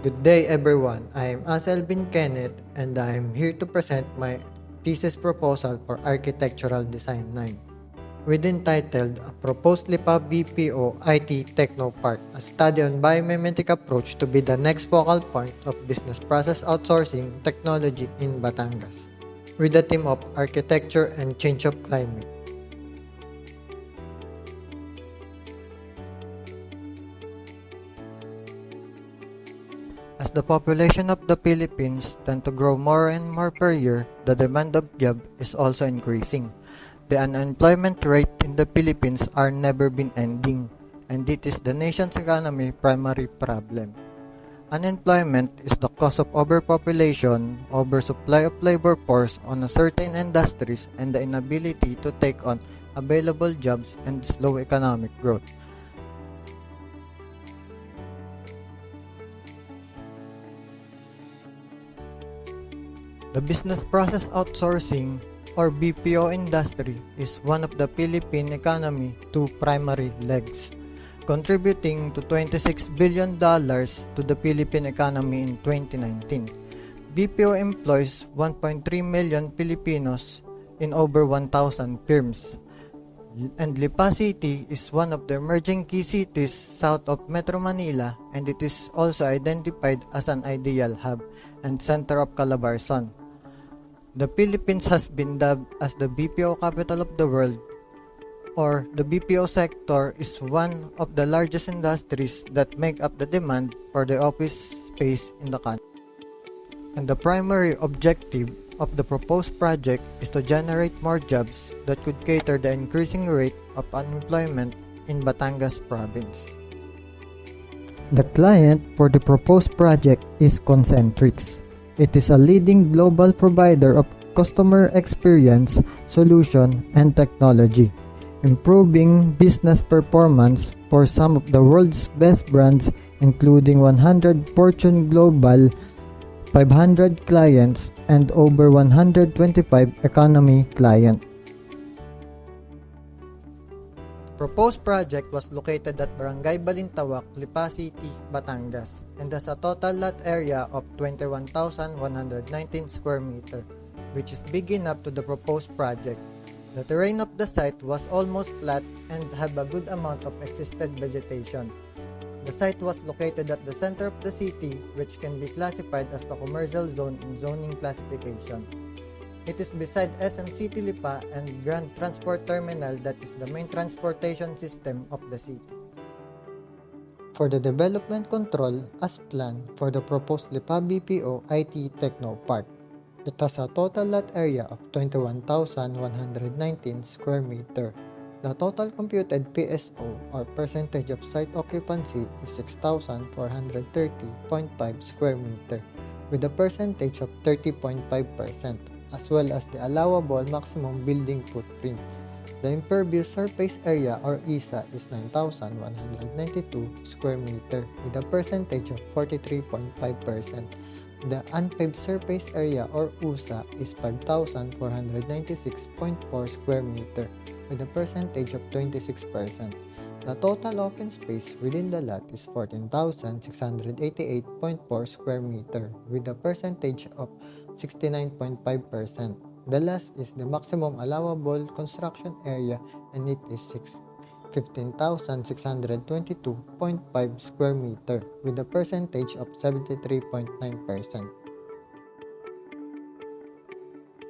Good day everyone, I am Aselvin Kenneth and I am here to present my thesis proposal for Architectural Design 9. Within titled A Proposed Lipa BPO IT Technopark, a study on biomimetic approach to be the next focal point of business process outsourcing technology in Batangas, with the theme of architecture and change of climate. As the population of the Philippines tend to grow more and more per year, the demand of job is also increasing. The unemployment rate in the Philippines are never been ending, and it is the nation's economy primary problem. Unemployment is the cause of overpopulation, oversupply of labor force on a certain industries, and the inability to take on available jobs and slow economic growth. The business process outsourcing or BPO industry is one of the Philippine economy two primary legs, contributing to $26 billion to the Philippine economy in 2019. BPO employs 1.3 million Filipinos in over 1,000 firms, and Lipa City is one of the emerging key cities south of Metro Manila, and it is also identified as an ideal hub and center of Calabarzon. The Philippines has been dubbed as the BPO capital of the world, or the BPO sector is one of the largest industries that make up the demand for the office space in the country. And the primary objective of the proposed project is to generate more jobs that could cater the increasing rate of unemployment in Batangas province. The client for the proposed project is Concentrix. It is a leading global provider of customer experience, solution, and technology, improving business performance for some of the world's best brands, including 100 Fortune Global 500 clients and over 125 economy clients. The proposed project was located at Barangay Balintawak, Lipa City, Batangas, and has a total lot area of 21,119 square meter, which is big enough to the proposed project. The terrain of the site was almost flat and had a good amount of existed vegetation. The site was located at the center of the city, which can be classified as the commercial zone in zoning classification. It is beside SM City Lipa and Grand Transport Terminal that is the main transportation system of the city. For the development control as planned for the proposed Lipa BPO IT Techno Park, it has a total lot area of 21,119 square meter. The total computed PSO or percentage of site occupancy is 6,430.5 square meter with a percentage of 30.5%. As well as the allowable maximum building footprint. The impervious surface area or ISA is 9,192 square meter with a percentage of 43.5%. The unpaved surface area or USA is 5,496.4 square meter with a percentage of 26%. The total open space within the lot is 14,688.4 square meter with a percentage of 69.5%. The last is the maximum allowable construction area and it is 15,622.5 square meter with a percentage of 73.9%.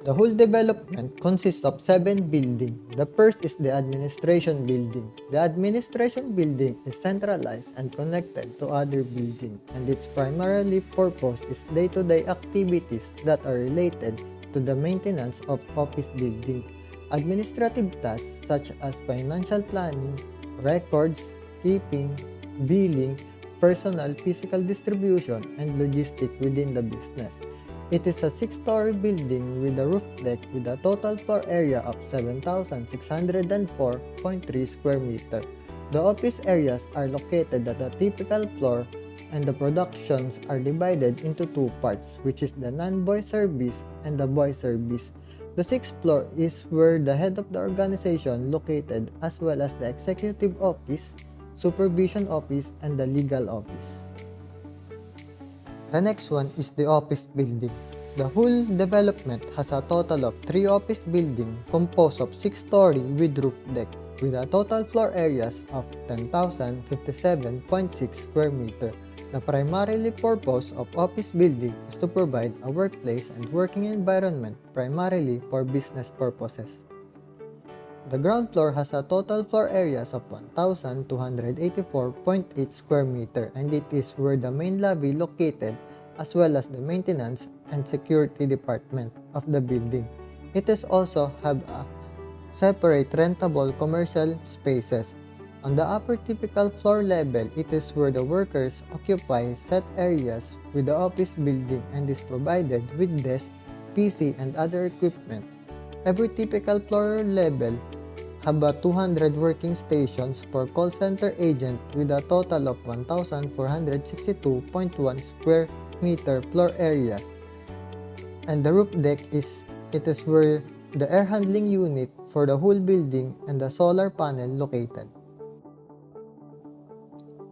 The whole development consists of 7 buildings. The first is the administration building. The administration building is centralized and connected to other buildings, and its primarily purpose is day-to-day activities that are related to the maintenance of office building. Administrative tasks such as financial planning, records, keeping, billing, personal physical distribution, and logistics within the business. It is a 6-story building with a roof deck with a total floor area of 7,604.3 square meter. The office areas are located at a typical floor and the productions are divided into 2 parts, which is the non-boy service and the boy service. The 6th floor is where the head of the organization located as well as the executive office, supervision office, and the legal office. The next one is the office building. The whole development has a total of 3 office buildings composed of 6-story with roof deck, with a total floor areas of 10,057.6 square meter. The primary purpose of office building is to provide a workplace and working environment primarily for business purposes. The ground floor has a total floor areas of 1,284.8 square meter, and it is where the main lobby located as well as the maintenance and security department of the building. It is also have a separate rentable commercial spaces. On the upper typical floor level, it is where the workers occupy set areas with the office building and is provided with desk, PC, and other equipment. Every typical floor level have 200 working stations for call center agent with a total of 1,462.1 square meter floor areas. And the roof deck is where the air handling unit for the whole building and the solar panel located.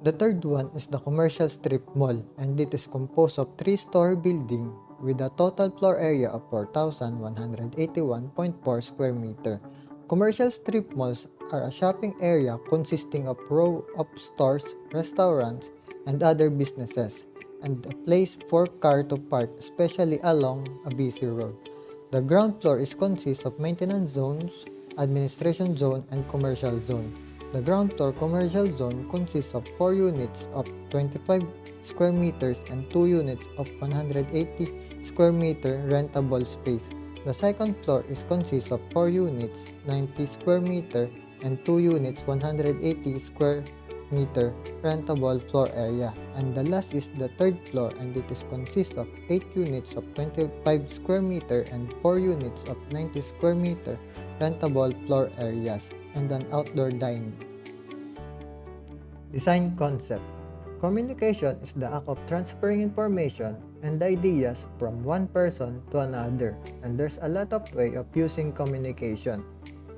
The third one is the commercial strip mall, and it is composed of 3-story building with a total floor area of 4,181.4 square meter. Commercial strip malls are a shopping area consisting of row of stores, restaurants, and other businesses, and a place for car to park, especially along a busy road. The ground floor consists of maintenance zones, administration zone, and commercial zone. The ground floor commercial zone consists of 4 units of 25 square meters and 2 units of 180 square meter rentable space. The second floor consists of 4 units 90 square meter and 2 units 180 square meter rentable floor area. And the last is the third floor, and it consists of 8 units of 25 square meter and 4 units of 90 square meter rentable floor areas, and an outdoor dining. Design concept. Communication is the act of transferring information and ideas from one person to another, and there's a lot of way of using communication.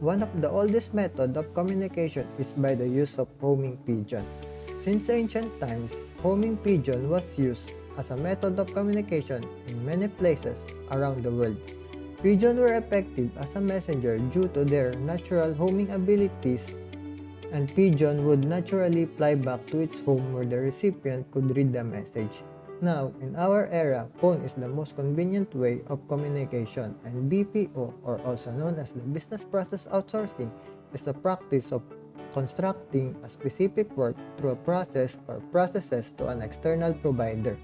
One of the oldest method of communication is by the use of homing pigeon. Since ancient times, homing pigeon was used as a method of communication in many places around the world. Pigeons were effective as a messenger due to their natural homing abilities, and pigeon would naturally fly back to its home where the recipient could read the message. Now, in our era, phone is the most convenient way of communication, and BPO, or also known as the business process outsourcing, is the practice of constructing a specific work through a process or processes to an external provider.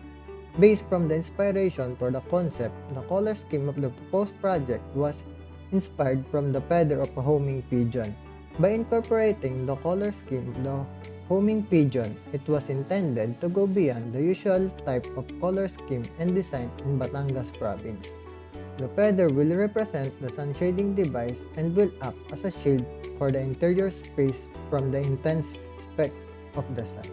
Based from the inspiration for the concept, the color scheme of the proposed project was inspired from the feather of a homing pigeon. By incorporating the color scheme of the homing pigeon, it was intended to go beyond the usual type of color scheme and design in Batangas province. The feather will represent the sun-shading device and will act as a shield for the interior space from the intense spec of the sun.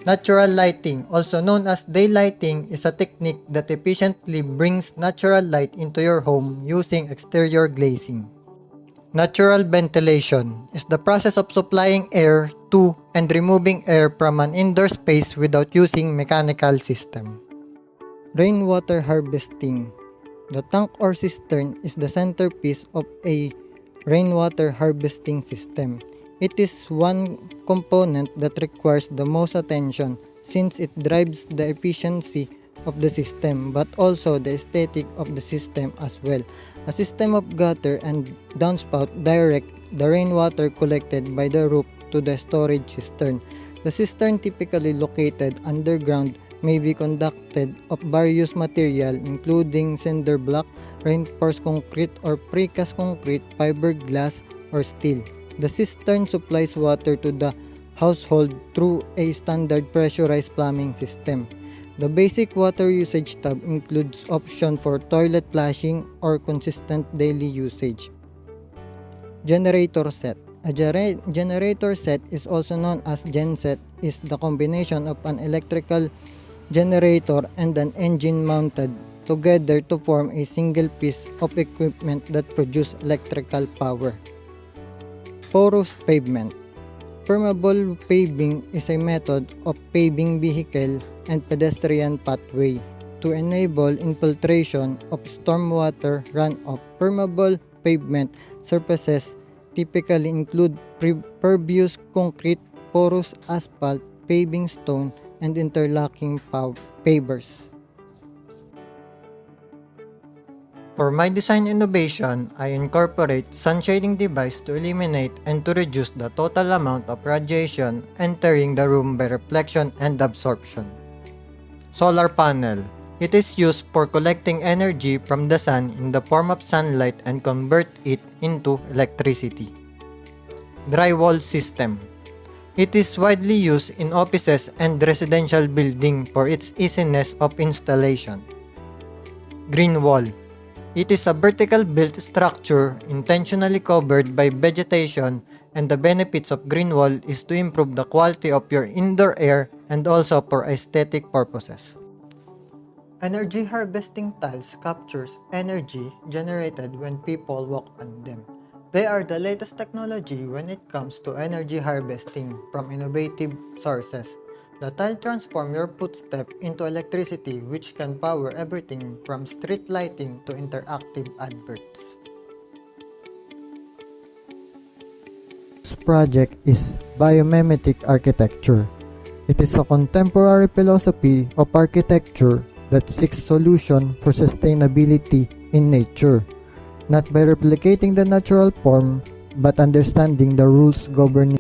Natural lighting, also known as daylighting, is a technique that efficiently brings natural light into your home using exterior glazing. Natural ventilation is the process of supplying air to and removing air from an indoor space without using mechanical system. Rainwater harvesting. The tank or cistern is the centerpiece of a rainwater harvesting system. It is one component that requires the most attention since it drives the efficiency of the system, but also the aesthetic of the system as well. A system of gutter and downspout direct the rainwater collected by the roof to the storage cistern. The cistern, typically located underground, may be conducted of various material including cinder block, reinforced concrete or precast concrete, fiberglass, or steel. The cistern supplies water to the household through a standard pressurized plumbing system. The basic water usage tab includes option for toilet flushing or consistent daily usage. Generator set. A generator set is also known as genset, is the combination of an electrical generator and an engine mounted together to form a single piece of equipment that produces electrical power. Porous pavement. Permeable paving is a method of paving vehicle and pedestrian pathway to enable infiltration of stormwater runoff. Permeable pavement surfaces typically include pervious concrete, porous asphalt, paving stone, and interlocking pavers. For my design innovation, I incorporate sun shading device to eliminate and to reduce the total amount of radiation entering the room by reflection and absorption. Solar panel. It is used for collecting energy from the sun in the form of sunlight and convert it into electricity. Drywall system. It is widely used in offices and residential building for its easiness of installation. Green wall. It is a vertical built structure intentionally covered by vegetation, and the benefits of green wall is to improve the quality of your indoor air and also for aesthetic purposes. Energy harvesting tiles captures energy generated when people walk on them. They are the latest technology when it comes to energy harvesting from innovative sources. The tile transform your footstep into electricity, which can power everything from street lighting to interactive adverts. This project is biomimetic architecture. It is a contemporary philosophy of architecture that seeks solution for sustainability in nature, not by replicating the natural form, but understanding the rules governing